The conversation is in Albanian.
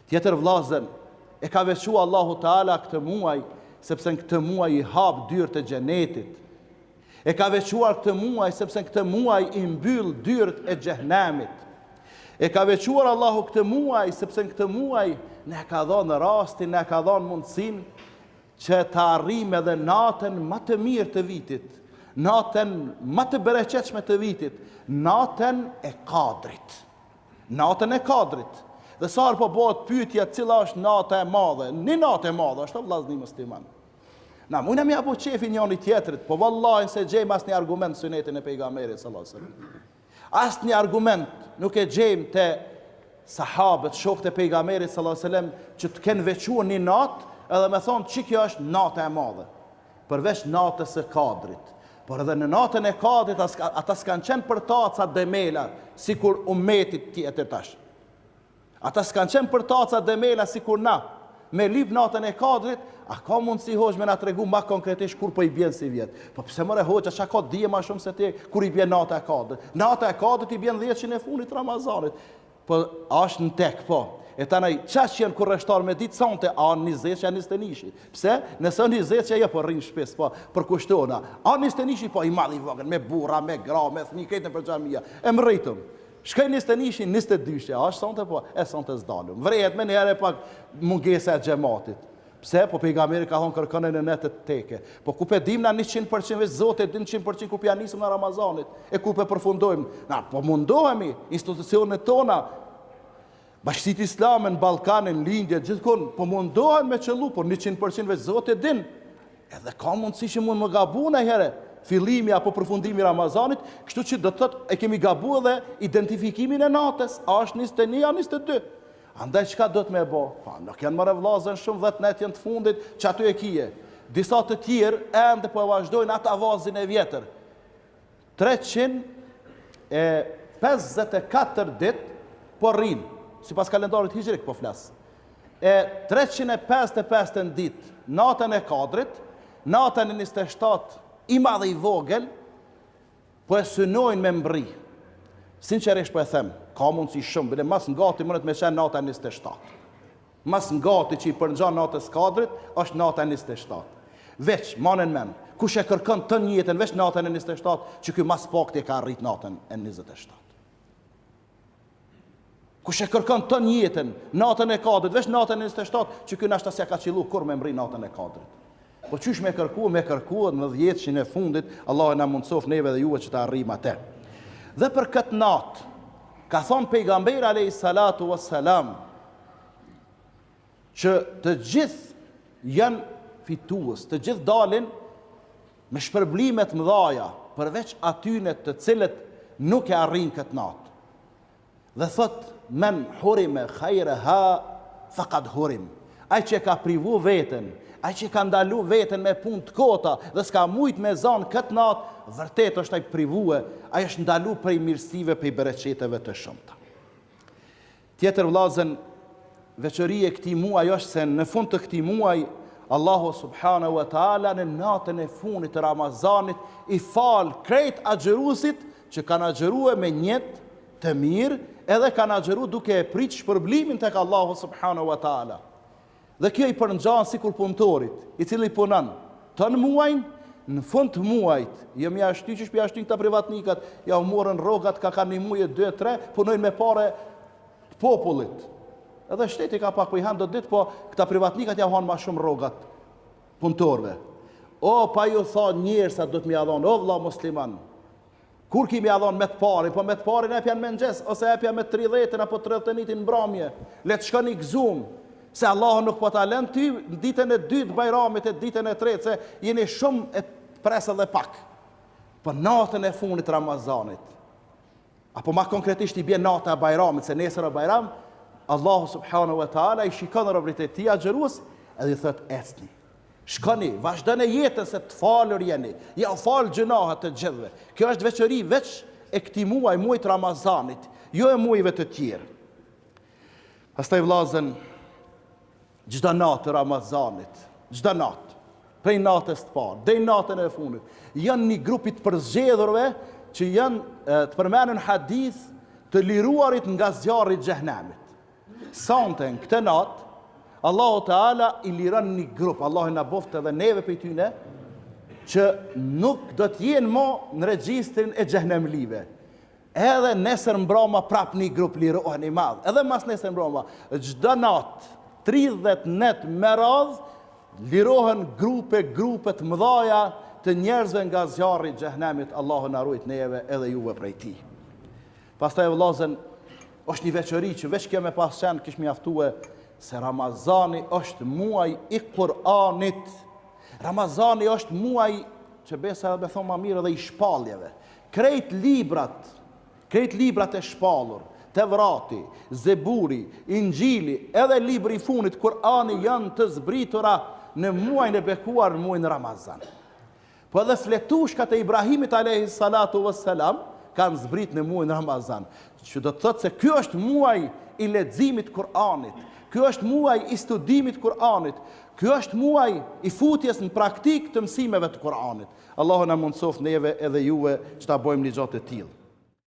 Tjetër vllazën, e ka veçuar Allahu Teala këtë muaj, sepse në këtë muaj i hap dyert e xhenetit. E ka veçuar këtë muaj sepse në këtë muaj i mbyll dyert e xhehenamit. E ka veçuar Allahu këtë muaj sepse në këtë muaj ne ka dhënë rastin, ne ka dhënë mundësinë që të arrijmë edhe natën më të mirë të vitit, natën më të bereqetshme të vitit, natën e Kadrit. Natën e Kadrit. Dhe sa po bëhet pyetja cila është nata e madhe? Një natë e madhe është vllazni musliman. Na mundna më apo çefi njëri tjetrit, po vallahi se gjejmë asnjë argument në sunetin e pejgamberit sallallahu alajhi wasallam. Asnjë argument nuk e gjejmë te sahabët, shokët e pejgamberit sallallahu alajhi wasallam që të kenë veçuar një natë edhe me thonë që kjo është nata e madhe. Përveç natës së Kadrit. Por edhe në natën e Kadrit ata s'kan qenë për taca demela, sikur ummetit tjetër tash. Ata s'kan qenë për taca demela sikur na. Me lip natën e Kadrit, a ka mundësi hoxh me na tregu më konkretisht kur po i bjen si vjet. Po pse more hoxha çka ka dije më shumë se ti kur i bjen nata e Kadrit. Nata e Kadrit i bjen 10 e fundit Ramazanit. Po është në tek, po. E tanaj çash janë kurreshtar me ditë sonte a 20 që 21. Pse? Nëse 20 që ajo po rrin shtëpis, po për kushtona. A 21 po i madh i vogël me burra, me gra, me fëmijë këtë për xhamia. E mrritëm. Shkoj 21, 22, a është sonte po? E sonte s'dalëm. Vrehet me njëherë pak mungesa e xhamatit. Pse? Po pejgamberi ka thonë kërkoni në net të teke. Po ku pe dim na 100% veç Zoti din 100% ku ja nisëm në Ramazanit. E ku pe përfundojmë. Na po mundohemi institucionet tona. Bashkësitë Islame në Ballkanin, lindje, gjithkund, po mundohen me qëllu, por 100% veç Zoti din. Edhe ka mundësi që mund më gabu në herë, fillimi apo përfundimi Ramazanit, kështu që do të thotë e kemi gabu edhe identifikimin e natës, a është 21 a 22. Andaj çka do të më bë? Pa, nuk janë marrë vllazën shumë 10 net janë të fundit, që aty e kije. Disa të tjerë ende po vazhdojnë ata vazin e vjetër. 354 ditë po rrin. Sipas kalendarit hijrik po flas. 355 ditë natën e Kadrit, natën e 27 i madh i vogël, po e synojnë me mbri. Sinqerisht po e them, ka mundësi shumë, bile mas ngati mënet me qenë nata 27. Mas ngati që i përngjan natës Kadrit, është nata 27. Veç, manen men, kush e kërkon të njëtën veç natën e 27, që ky mas pakti ka arrit natën e 27. Kush e kërkon të njëtën natën e Kadrit, veç natën e 27, që ky nashta s'ja ka qillu kur me mbri natën e Kadrit. Po qysh me kërkuat në 10 e fundit, Allah e na mundsof neve dhe juve që ta arrijmë atë. Dhe për këtë natë, ka thonë pejgamberi alayhi salatu wassalam, që të gjithë janë fitues, të gjithë dalin me shpërblimet mëdhaja, përveç atyne të cilët nuk e arrin këtë natë. Dhe thot, men hurime khajraha faqad hurim. Ai që ka privu veten, ai që ka ndalu veten me punë të kota dhe s'ka mujt me zanë këtë natë, vërtet është ai privue, ai është ndalu prej mirësive, prej bereqeteve të shumta. Tjetër vllazën, veçëria e këtij muaji është se në fund të këtij muaji Allahu subhanahu wa taala në natën e fundit të Ramazanit i fal krejt agjëruesit që kanë agjëruar me niyet të mirë, edhe kanë agjëruar duke e prit shpërblimin tek Allahu subhanahu wa taala. Dhe kjo i përngjan sikur punëtorit, i cili punon ton muajin, në fund të muajit, jo më ashtyqësh pi ashtyq këta privatnikat, ja u morën rrogat ka kanë një muaj 2-3, punojnë me parë të popullit. Edhe shteti ka pak po i han do ditë, po këta privatnikat ja hanë më shumë rrogat punëtorëve. O pa ju tha njerësa do të më ia dhon, o vëlla musliman. Kur kimi ia dhon me të parë, po me të parën e japjan me mëngjes ose japja me 30 apo 31 mbrëmje. Le të shkoni gzum. Se Allah nuk po ta lën ty në ditën e dytë Bajramit e ditën e tretë, se jeni shumë e presë dhe pak. Po natën e fundit Ramazanit, apo ma konkretisht i bie nata e Bajramit, se nesër e Bajram, Allahu subhanahu wa taala i shikon robërit e tij agjërues edhe i thot ecni. Shkoni, vazhdoni jetën se të falur jeni. Ja u fal gjunahet të gjithëve. Kjo është veçori veç e këtij muaji, muajit Ramazanit, jo e muajve të tjerë. Pastaj vllazën, çdo natë Ramazanit, çdo natë, prej natës të parë deri natën e fundit, janë një grup të përzgjedhurve që janë të përmendur hadith të liruarit nga zjarri i xhehenamit. sonte në këtë natë, Allahu Teala i liron një grup, Allahu na boft edhe neve për tyne, që nuk do t'jenë mo në regjistrin e xhehenemlive. Edhe nesër mbroma prap një grup lirohen i madh. Edhe mas nesër mbroma, çdo natë, 30 net me radh, lirohen grupe të mëdhaja të njerëzve nga zjarri i xhehenemit. Allahu na ruaj neve edhe juve prej tij. Pastaj vëllazën, është një veçori që veç kjo me pas qenë kish mjaftue se Ramazani është muaj i Kur'anit. Ramazani është muaj që besa me thonë ma mirë edhe i shpaljeve. Krejt librat e shpallur, Tevrati, Zeburi, Injili, edhe libri i funit, Kur'ani janë të zbritura në muajin e bekuar në muajin Ramazan. Po edhe fletushkat e Ibrahimit alayhi salatu wassalam kanë zbrit në muajin Ramazan. Që do të thotë se ky është muaj i leximit Kur'anit. Ky është muaj i studimit Kur'anit. Ky është muaj i futjes në praktik të mësimeve të Kur'anit. Allahu na mundsoft neve edhe juve që ta bëjmë ligjat e tillë.